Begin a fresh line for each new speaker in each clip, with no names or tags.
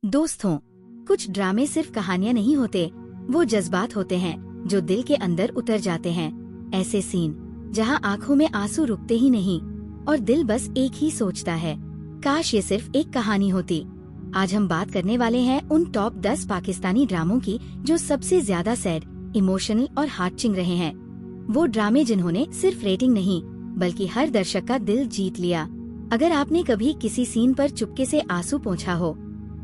दोस्तों, कुछ ड्रामे सिर्फ कहानियां नहीं होते, वो जज्बात होते हैं जो दिल के अंदर उतर जाते हैं। ऐसे सीन जहां आंखों में आंसू रुकते ही नहीं और दिल बस एक ही सोचता है, काश ये सिर्फ एक कहानी होती। आज हम बात करने वाले हैं उन टॉप 10 पाकिस्तानी ड्रामों की जो सबसे ज्यादा सैड, इमोशनल और हार्ट-चिंग रहे हैं। वो ड्रामे जिन्होंने सिर्फ रेटिंग नहीं बल्कि हर दर्शक का दिल जीत लिया। अगर आपने कभी किसी सीन पर चुपके से आंसू पोंछा हो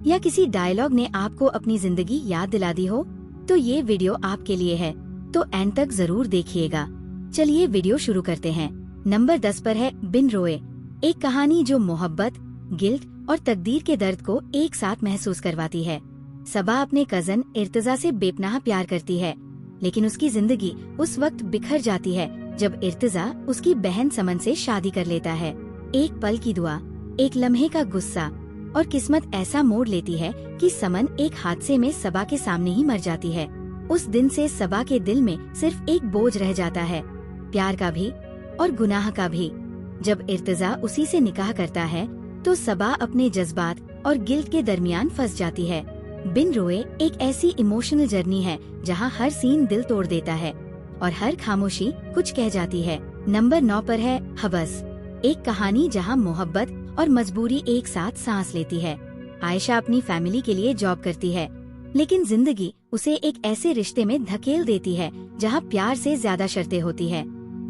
या किसी डायलॉग ने आपको अपनी जिंदगी याद दिला दी हो, तो ये वीडियो आपके लिए है, तो एंड तक जरूर देखिएगा। चलिए वीडियो शुरू करते हैं। नंबर 10 पर है बिन रोए, एक कहानी जो मोहब्बत, गिल्ट और तकदीर के दर्द को एक साथ महसूस करवाती है। सबा अपने कजन इर्तजा से बेपनाह प्यार करती है, लेकिन उसकी जिंदगी उस वक्त बिखर जाती है जब इर्तजा उसकी बहन समन से शादी कर लेता है। एक पल की दुआ, एक लम्हे का गुस्सा और किस्मत ऐसा मोड़ लेती है कि समन एक हादसे में सबा के सामने ही मर जाती है। उस दिन से सबा के दिल में सिर्फ एक बोझ रह जाता है, प्यार का भी और गुनाह का भी। जब इर्तजा उसी से निकाह करता है तो सबा अपने जज्बात और गिल्ट के दरमियान फंस जाती है। बिन रोए एक ऐसी इमोशनल जर्नी है जहां हर सीन दिल तोड़ देता है और हर खामोशी कुछ कह जाती है। नंबर 9 पर है हबस, एक कहानी जहां मोहब्बत और मजबूरी एक साथ सांस लेती है। आयशा अपनी फैमिली के लिए जॉब करती है, लेकिन जिंदगी उसे एक ऐसे रिश्ते में धकेल देती है जहां प्यार से ज्यादा शर्तें होती है।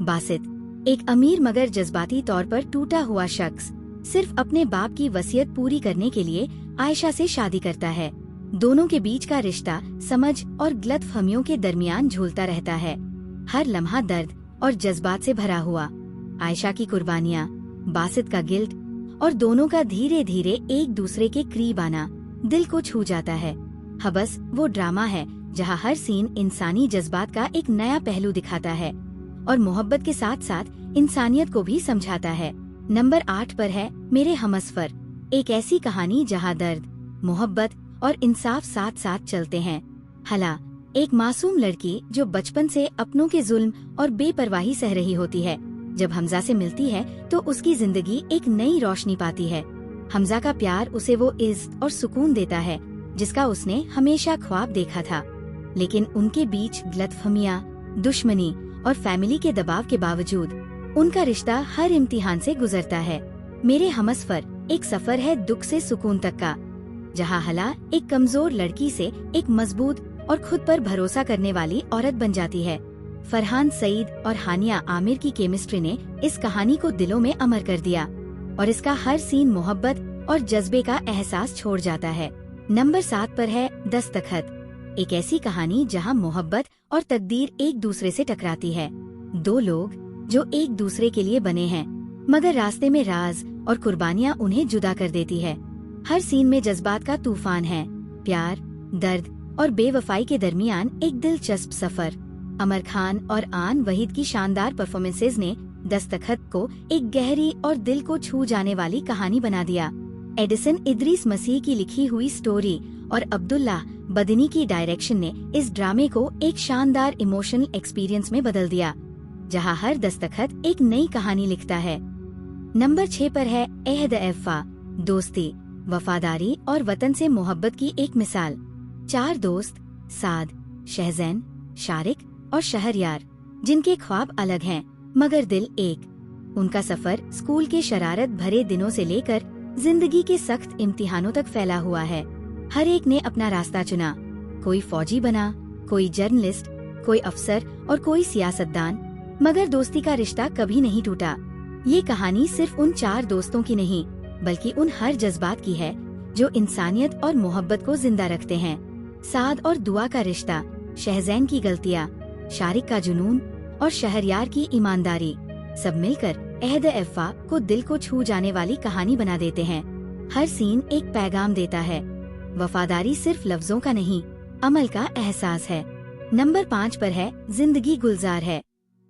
बासित, एक अमीर मगर जज्बाती तौर पर टूटा हुआ शख्स, सिर्फ अपने बाप की वसीयत पूरी करने के लिए आयशा से शादी करता है। दोनों के बीच का रिश्ता समझ और गलतफहमियों के दरमियान झूलता रहता है, हर लम्हा दर्द और जज्बात से भरा हुआ। आयशा की कुर्बानियाँ, बासित का गिल्ट और दोनों का धीरे धीरे एक दूसरे के करीब आना दिल को छू जाता है। हबस वो ड्रामा है जहां हर सीन इंसानी जज्बात का एक नया पहलू दिखाता है और मोहब्बत के साथ साथ इंसानियत को भी समझाता है। नंबर 8 पर है मेरे हमसफर, एक ऐसी कहानी जहां दर्द, मोहब्बत और इंसाफ साथ साथ चलते हैं। हला, एक मासूम लड़की जो बचपन से अपनों के जुल्म और बेपरवाही सह रही होती है, जब हमजा से मिलती है तो उसकी जिंदगी एक नई रोशनी पाती है। हमजा का प्यार उसे वो इज्जत और सुकून देता है जिसका उसने हमेशा ख्वाब देखा था, लेकिन उनके बीच गलतफहमियां, दुश्मनी और फैमिली के दबाव के बावजूद उनका रिश्ता हर इम्तिहान से गुजरता है। मेरे हमसफर एक सफर है दुख से सुकून तक का, जहां हला एक कमजोर लड़की से एक मजबूत और खुद पर भरोसा करने वाली औरत बन जाती है। फरहान सईद और हानिया आमिर की केमिस्ट्री ने इस कहानी को दिलों में अमर कर दिया और इसका हर सीन मोहब्बत और जज्बे का एहसास छोड़ जाता है। नंबर 7 पर है दस्तखत, एक ऐसी कहानी जहां मोहब्बत और तकदीर एक दूसरे से टकराती है। दो लोग जो एक दूसरे के लिए बने हैं, मगर रास्ते में राज और कुर्बानियां उन्हें जुदा कर देती है। हर सीन में जज्बात का तूफान है, प्यार, दर्द और बेवफाई के दरमियान एक दिलचस्प सफर। अमर खान और आन वहीद की शानदार परफॉर्मेंसेज ने दस्तखत को एक गहरी और दिल को छू जाने वाली कहानी बना दिया। एडिसन इदरीस मसीह की लिखी हुई स्टोरी और अब्दुल्लाह बदनी की डायरेक्शन ने इस ड्रामे को एक शानदार इमोशनल एक्सपीरियंस में बदल दिया, जहां हर दस्तखत एक नई कहानी लिखता है। नंबर 6 पर है एहद एफ़ा, दोस्ती, वफादारी और वतन से मोहब्बत की एक मिसाल। 4 दोस्त, साद, शहजैन, शारिक और शहरयार, जिनके ख्वाब अलग हैं मगर दिल एक। उनका सफर स्कूल के शरारत भरे दिनों से लेकर जिंदगी के सख्त इम्तिहानों तक फैला हुआ है। हर एक ने अपना रास्ता चुना, कोई फौजी बना, कोई जर्नलिस्ट, कोई अफसर और कोई सियासतदान, मगर दोस्ती का रिश्ता कभी नहीं टूटा। ये कहानी सिर्फ उन 4 दोस्तों की नहीं बल्कि उन हर जज्बात की है जो इंसानियत और मोहब्बत को जिंदा रखते हैं। साद और दुआ का रिश्ता, शहजैन की गलतियाँ, शारिक का जुनून और शहरयार की ईमानदारी, सब मिलकर एहद एफ़ा को दिल को छू जाने वाली कहानी बना देते हैं। हर सीन एक पैगाम देता है, वफादारी सिर्फ लफ्जों का नहीं, अमल का एहसास है। नंबर 5 पर है जिंदगी गुलजार है,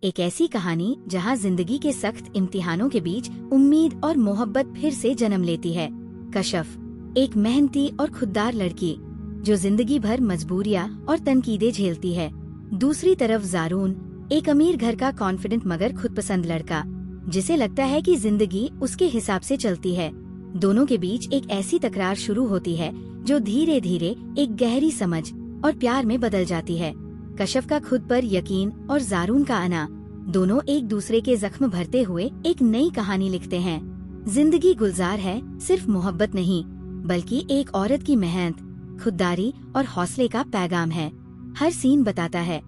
एक ऐसी कहानी जहां जिंदगी के सख्त इम्तिहानों के बीच उम्मीद और मोहब्बत फिर से जन्म लेती है। कशफ, एक मेहनती और खुददार लड़की जो जिंदगी भर मजबूरियां और तनकीदें झेलती है। दूसरी तरफ जारून, एक अमीर घर का कॉन्फिडेंट मगर खुदपसंद लड़का, जिसे लगता है कि जिंदगी उसके हिसाब से चलती है। दोनों के बीच एक ऐसी तकरार शुरू होती है जो धीरे धीरे एक गहरी समझ और प्यार में बदल जाती है। कशफ का खुद पर यकीन और जारून का आना दोनों एक दूसरे के जख्म भरते हुए एक नई कहानी लिखते हैं। जिंदगी गुलजार है सिर्फ मोहब्बत नहीं, बल्कि एक औरत की मेहनत, खुददारी और हौसले का पैगाम है। हर सीन बताता है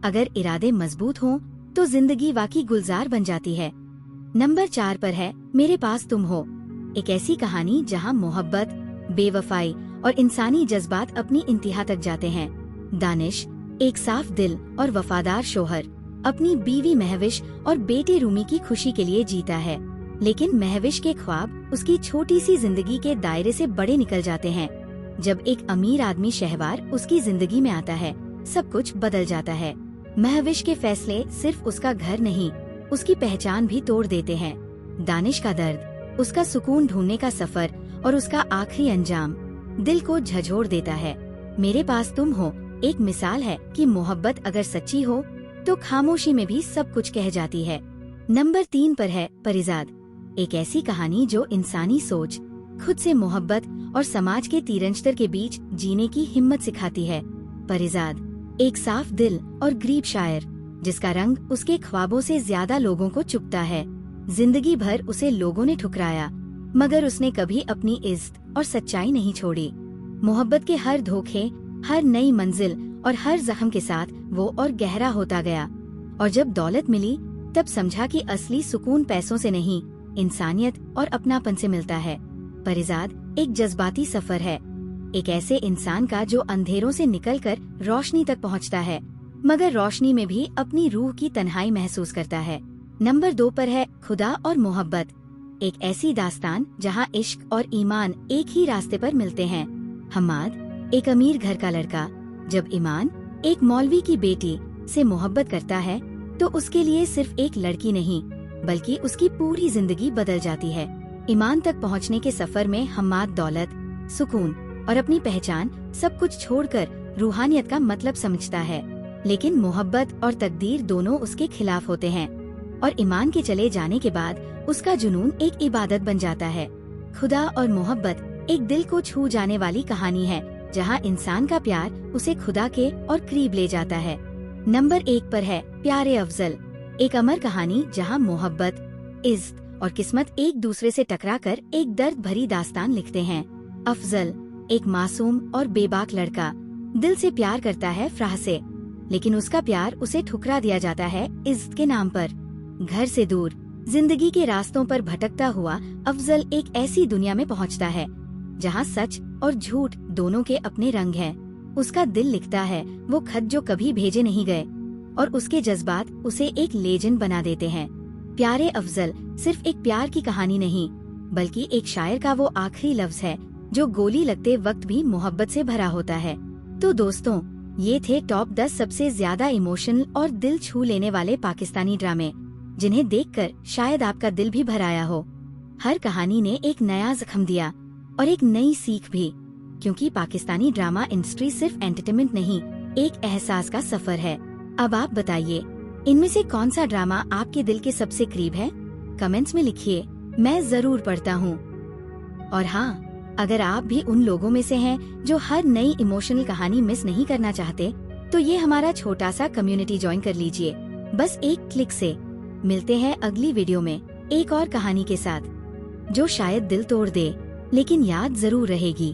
अगर इरादे मजबूत हों तो जिंदगी वाकई गुलजार बन जाती है। नंबर 4 पर है मेरे पास तुम हो, एक ऐसी कहानी जहां मोहब्बत, बेवफाई और इंसानी जज्बात अपनी इंतहा तक जाते हैं। दानिश, एक साफ दिल और वफादार शोहर, अपनी बीवी महविश और बेटे रूमी की खुशी के लिए जीता है, लेकिन महविश के ख्वाब उसकी छोटी सी जिंदगी के दायरे से बड़े निकल जाते हैं। जब एक अमीर आदमी शहवार उसकी जिंदगी में आता है, सब कुछ बदल जाता है। महविश के फैसले सिर्फ उसका घर नहीं, उसकी पहचान भी तोड़ देते हैं। दानिश का दर्द, उसका सुकून ढूंढने का सफर और उसका आखिरी अंजाम दिल को झंझोड़ देता है। मेरे पास तुम हो एक मिसाल है कि मोहब्बत अगर सच्ची हो तो खामोशी में भी सब कुछ कह जाती है। नंबर 3 पर है परिजाद, एक ऐसी कहानी जो इंसानी सोच, खुद से मोहब्बत और समाज के तीरंजतर के बीच जीने की हिम्मत सिखाती है। परिजाद, एक साफ दिल और गरीब शायर, जिसका रंग उसके ख्वाबों से ज्यादा लोगों को चुभता है। जिंदगी भर उसे लोगों ने ठुकराया, मगर उसने कभी अपनी इज्जत और सच्चाई नहीं छोड़ी। मोहब्बत के हर धोखे, हर नई मंजिल और हर जख्म के साथ वो और गहरा होता गया। और जब दौलत मिली तब समझा कि असली सुकून पैसों से नहीं, इंसानियत और अपनापन से मिलता है। परिजाद एक जज्बाती सफर है, एक ऐसे इंसान का जो अंधेरों से निकलकर रोशनी तक पहुंचता है, मगर रोशनी में भी अपनी रूह की तन्हाई महसूस करता है। नंबर 2 पर है खुदा और मोहब्बत, एक ऐसी दास्तान जहां इश्क और ईमान एक ही रास्ते पर मिलते हैं। हम्माद, एक अमीर घर का लड़का, जब ईमान एक मौलवी की बेटी से मोहब्बत करता है तो उसके लिए सिर्फ एक लड़की नहीं, बल्कि उसकी पूरी जिंदगी बदल जाती है। ईमान तक पहुंचने के सफर में हम्माद दौलत, सुकून और अपनी पहचान सब कुछ छोड़कर रूहानियत का मतलब समझता है, लेकिन मोहब्बत और तकदीर दोनों उसके खिलाफ होते हैं। और ईमान के चले जाने के बाद उसका जुनून एक इबादत बन जाता है। खुदा और मोहब्बत एक दिल को छू जाने वाली कहानी है, जहां इंसान का प्यार उसे खुदा के और करीब ले जाता है। नंबर 1 पर है प्यारे अफजल, एक अमर कहानी जहां मोहब्बत, इज्जत और किस्मत एक दूसरे से टकराकर एक दर्द भरी दास्तान लिखते हैं। अफजल एक मासूम और बेबाक लड़का, दिल से प्यार करता है फराह से, लेकिन उसका प्यार उसे ठुकरा दिया जाता है इज्जत के नाम पर। घर से दूर, जिंदगी के रास्तों पर भटकता हुआ अफजल एक ऐसी दुनिया में पहुंचता है जहां सच और झूठ दोनों के अपने रंग हैं। उसका दिल लिखता है वो खत जो कभी भेजे नहीं गए, और उसके जज्बात उसे एक लेजेंड बना देते हैं। प्यारे अफजल सिर्फ एक प्यार की कहानी नहीं, बल्कि एक शायर का वो आखिरी लफ्ज है जो गोली लगते वक्त भी मोहब्बत से भरा होता है। तो दोस्तों, ये थे टॉप 10 सबसे ज्यादा इमोशनल और दिल छू लेने वाले पाकिस्तानी ड्रामे, जिन्हें देखकर शायद आपका दिल भी भर आया हो। हर कहानी ने एक नया जख्म दिया और एक नई सीख भी, क्योंकि पाकिस्तानी ड्रामा इंडस्ट्री सिर्फ एंटरटेनमेंट नहीं, एक एहसास का सफर है। अब आप बताइए, इनमें से कौन सा ड्रामा आपके दिल के सबसे करीब है? कमेंट्स में लिखिए, मैं जरूर पढ़ता हूँ। और हाँ, अगर आप भी उन लोगों में से हैं जो हर नई इमोशनल कहानी मिस नहीं करना चाहते, तो ये हमारा छोटा सा कम्युनिटी ज्वाइन कर लीजिए, बस एक क्लिक से। मिलते हैं अगली वीडियो में एक और कहानी के साथ, जो शायद दिल तोड़ दे, लेकिन याद जरूर रहेगी।